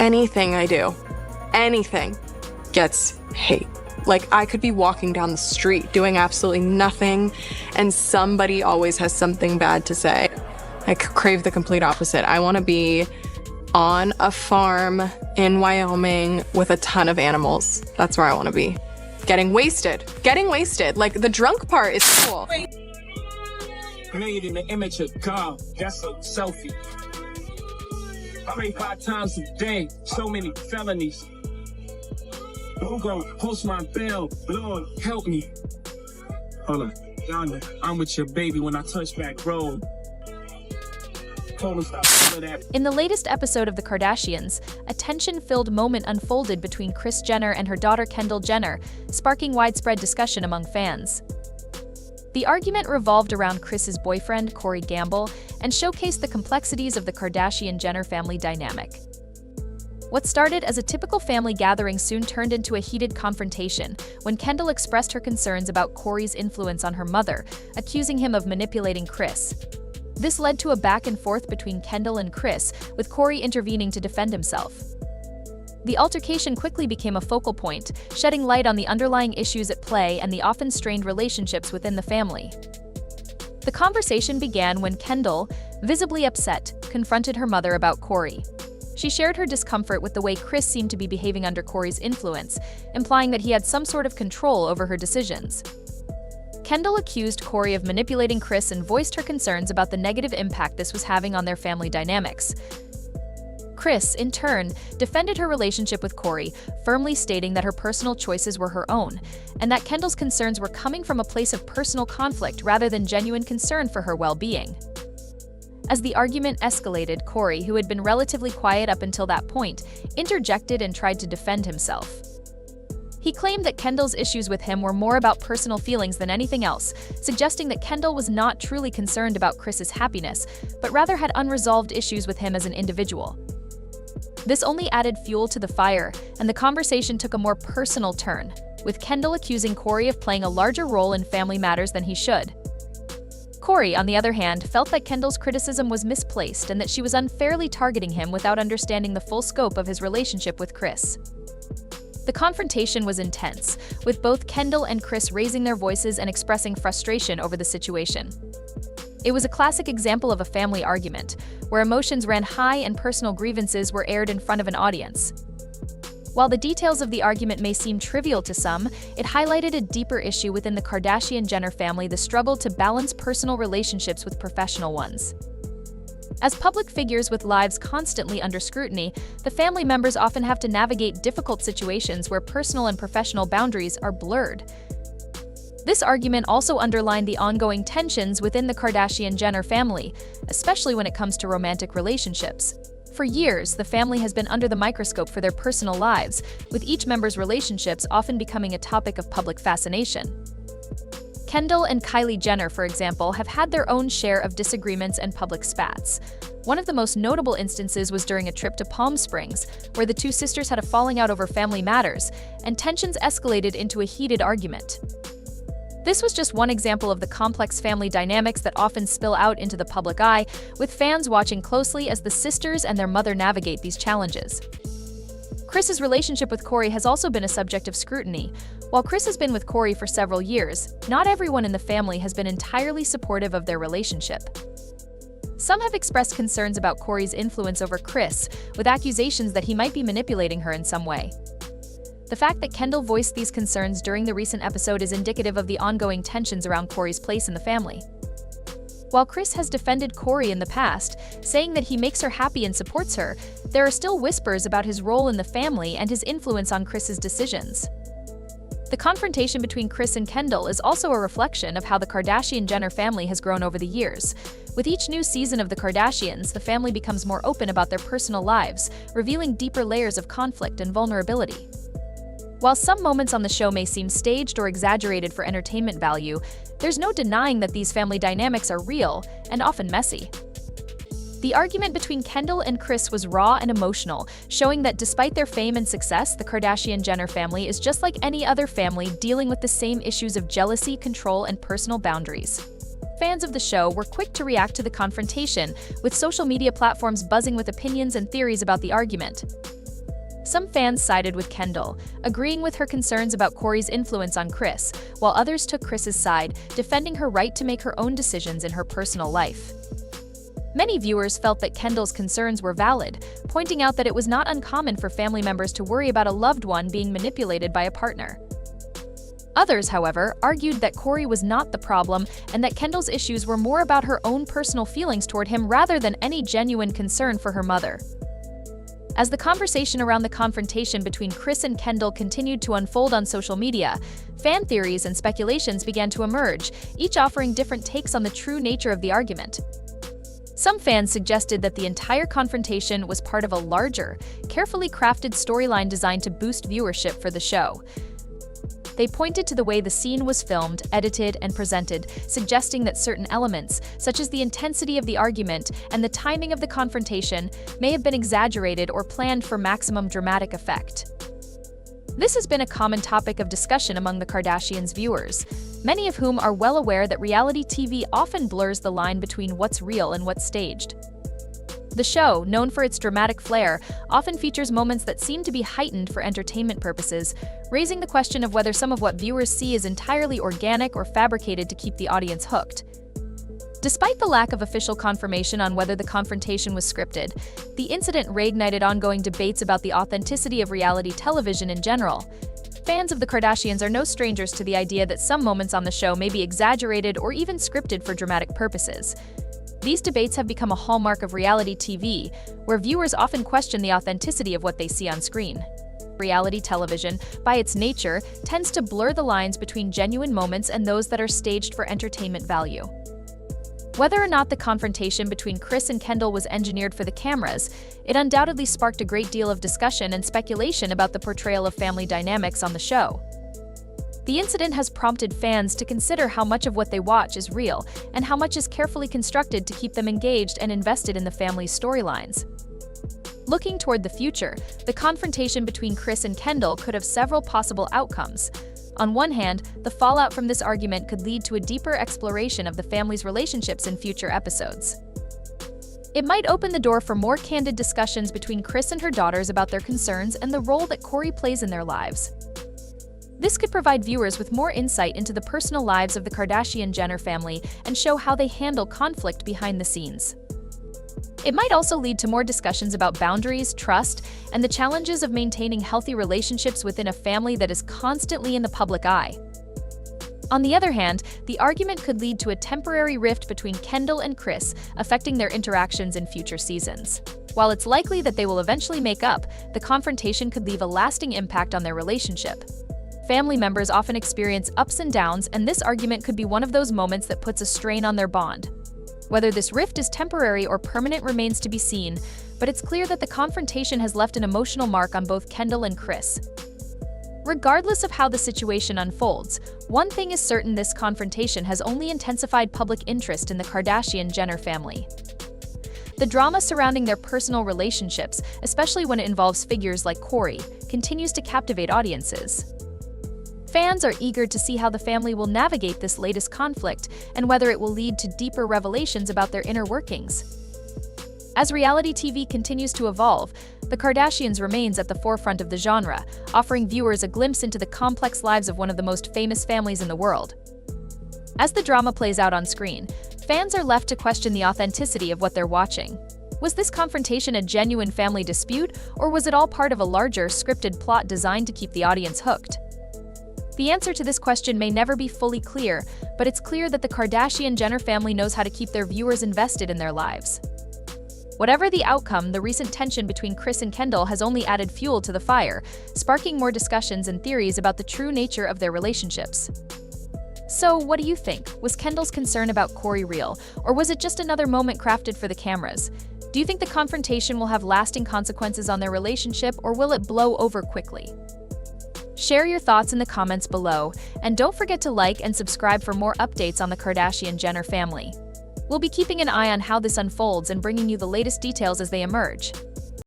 anything I do, anything, gets hate. Like, I could be walking down the street doing absolutely nothing, and somebody always has something bad to say. I crave the complete opposite. I want to be on a farm in Wyoming with a ton of animals. That's where I want to be. Getting wasted. Like, the drunk part is cool. Made in the image of God, that's a selfie. Pray 5 times a day, so many felonies. Who gon' post my bill? Lord, help me. Hold on, Yonder, I'm with your baby when I touch back road. In the latest episode of The Kardashians, a tension-filled moment unfolded between Kris Jenner and her daughter Kendall Jenner, sparking widespread discussion among fans. The argument revolved around Kris's boyfriend, Corey Gamble, and showcased the complexities of the Kardashian-Jenner family dynamic. What started as a typical family gathering soon turned into a heated confrontation when Kendall expressed her concerns about Corey's influence on her mother, accusing him of manipulating Kris. This led to a back and forth between Kendall and Kris, with Corey intervening to defend himself. The altercation quickly became a focal point, shedding light on the underlying issues at play and the often strained relationships within the family. The conversation began when Kendall, visibly upset, confronted her mother about Corey. She shared her discomfort with the way Kris seemed to be behaving under Corey's influence, implying that he had some sort of control over her decisions. Kendall accused Corey of manipulating Kris and voiced her concerns about the negative impact this was having on their family dynamics. Kris, in turn, defended her relationship with Corey, firmly stating that her personal choices were her own, and that Kendall's concerns were coming from a place of personal conflict rather than genuine concern for her well-being. As the argument escalated, Corey, who had been relatively quiet up until that point, interjected and tried to defend himself. He claimed that Kendall's issues with him were more about personal feelings than anything else, suggesting that Kendall was not truly concerned about Kris's happiness, but rather had unresolved issues with him as an individual. This only added fuel to the fire, and the conversation took a more personal turn, with Kendall accusing Corey of playing a larger role in family matters than he should. Corey, on the other hand, felt that Kendall's criticism was misplaced and that she was unfairly targeting him without understanding the full scope of his relationship with Kris. The confrontation was intense, with both Kendall and Kris raising their voices and expressing frustration over the situation. It was a classic example of a family argument, where emotions ran high and personal grievances were aired in front of an audience. While the details of the argument may seem trivial to some, it highlighted a deeper issue within the Kardashian-Jenner family: the struggle to balance personal relationships with professional ones. As public figures with lives constantly under scrutiny, the family members often have to navigate difficult situations where personal and professional boundaries are blurred. This argument also underlined the ongoing tensions within the Kardashian-Jenner family, especially when it comes to romantic relationships. For years, the family has been under the microscope for their personal lives, with each member's relationships often becoming a topic of public fascination. Kendall and Kylie Jenner, for example, have had their own share of disagreements and public spats. One of the most notable instances was during a trip to Palm Springs, where the two sisters had a falling out over family matters, and tensions escalated into a heated argument. This was just one example of the complex family dynamics that often spill out into the public eye, with fans watching closely as the sisters and their mother navigate these challenges. Kris's relationship with Corey has also been a subject of scrutiny. While Kris has been with Corey for several years, not everyone in the family has been entirely supportive of their relationship. Some have expressed concerns about Corey's influence over Kris, with accusations that he might be manipulating her in some way. The fact that Kendall voiced these concerns during the recent episode is indicative of the ongoing tensions around Corey's place in the family. While Kris has defended Corey in the past, saying that he makes her happy and supports her, there are still whispers about his role in the family and his influence on Kris's decisions. The confrontation between Kris and Kendall is also a reflection of how the Kardashian-Jenner family has grown over the years. With each new season of The Kardashians, the family becomes more open about their personal lives, revealing deeper layers of conflict and vulnerability. While some moments on the show may seem staged or exaggerated for entertainment value, there's no denying that these family dynamics are real and often messy. The argument between Kendall and Kris was raw and emotional, showing that despite their fame and success, the Kardashian-Jenner family is just like any other family, dealing with the same issues of jealousy, control, and personal boundaries. Fans of the show were quick to react to the confrontation, with social media platforms buzzing with opinions and theories about the argument. Some fans sided with Kendall, agreeing with her concerns about Corey's influence on Kris, while others took Kris's side, defending her right to make her own decisions in her personal life. Many viewers felt that Kendall's concerns were valid, pointing out that it was not uncommon for family members to worry about a loved one being manipulated by a partner. Others, however, argued that Corey was not the problem and that Kendall's issues were more about her own personal feelings toward him rather than any genuine concern for her mother. As the conversation around the confrontation between Kris and Kendall continued to unfold on social media, fan theories and speculations began to emerge, each offering different takes on the true nature of the argument. Some fans suggested that the entire confrontation was part of a larger, carefully crafted storyline designed to boost viewership for the show. They pointed to the way the scene was filmed, edited, and presented, suggesting that certain elements, such as the intensity of the argument and the timing of the confrontation, may have been exaggerated or planned for maximum dramatic effect. This has been a common topic of discussion among the Kardashians' viewers, many of whom are well aware that reality TV often blurs the line between what's real and what's staged. The show, known for its dramatic flair, often features moments that seem to be heightened for entertainment purposes, raising the question of whether some of what viewers see is entirely organic or fabricated to keep the audience hooked. Despite the lack of official confirmation on whether the confrontation was scripted, the incident reignited ongoing debates about the authenticity of reality television in general. Fans of the Kardashians are no strangers to the idea that some moments on the show may be exaggerated or even scripted for dramatic purposes. These debates have become a hallmark of reality TV, where viewers often question the authenticity of what they see on screen. Reality television, by its nature, tends to blur the lines between genuine moments and those that are staged for entertainment value. Whether or not the confrontation between Kris and Kendall was engineered for the cameras, it undoubtedly sparked a great deal of discussion and speculation about the portrayal of family dynamics on the show. The incident has prompted fans to consider how much of what they watch is real and how much is carefully constructed to keep them engaged and invested in the family's storylines. Looking toward the future, the confrontation between Kris and Kendall could have several possible outcomes. On one hand, the fallout from this argument could lead to a deeper exploration of the family's relationships in future episodes. It might open the door for more candid discussions between Kris and her daughters about their concerns and the role that Corey plays in their lives. This could provide viewers with more insight into the personal lives of the Kardashian-Jenner family and show how they handle conflict behind the scenes. It might also lead to more discussions about boundaries, trust, and the challenges of maintaining healthy relationships within a family that is constantly in the public eye. On the other hand, the argument could lead to a temporary rift between Kendall and Kris, affecting their interactions in future seasons. While it's likely that they will eventually make up, the confrontation could leave a lasting impact on their relationship. Family members often experience ups and downs, and this argument could be one of those moments that puts a strain on their bond. Whether this rift is temporary or permanent remains to be seen, but it's clear that the confrontation has left an emotional mark on both Kendall and Kris. Regardless of how the situation unfolds, one thing is certain: this confrontation has only intensified public interest in the Kardashian-Jenner family. The drama surrounding their personal relationships, especially when it involves figures like Corey, continues to captivate audiences. Fans are eager to see how the family will navigate this latest conflict and whether it will lead to deeper revelations about their inner workings. As reality TV continues to evolve, the Kardashians remains at the forefront of the genre, offering viewers a glimpse into the complex lives of one of the most famous families in the world. As the drama plays out on screen, fans are left to question the authenticity of what they're watching. Was this confrontation a genuine family dispute, or was it all part of a larger, scripted plot designed to keep the audience hooked? The answer to this question may never be fully clear, but it's clear that the Kardashian-Jenner family knows how to keep their viewers invested in their lives. Whatever the outcome, the recent tension between Kris and Kendall has only added fuel to the fire, sparking more discussions and theories about the true nature of their relationships. So, what do you think? Was Kendall's concern about Corey real, or was it just another moment crafted for the cameras? Do you think the confrontation will have lasting consequences on their relationship, or will it blow over quickly? Share your thoughts in the comments below, and don't forget to like and subscribe for more updates on the Kardashian-Jenner family. We'll be keeping an eye on how this unfolds and bringing you the latest details as they emerge.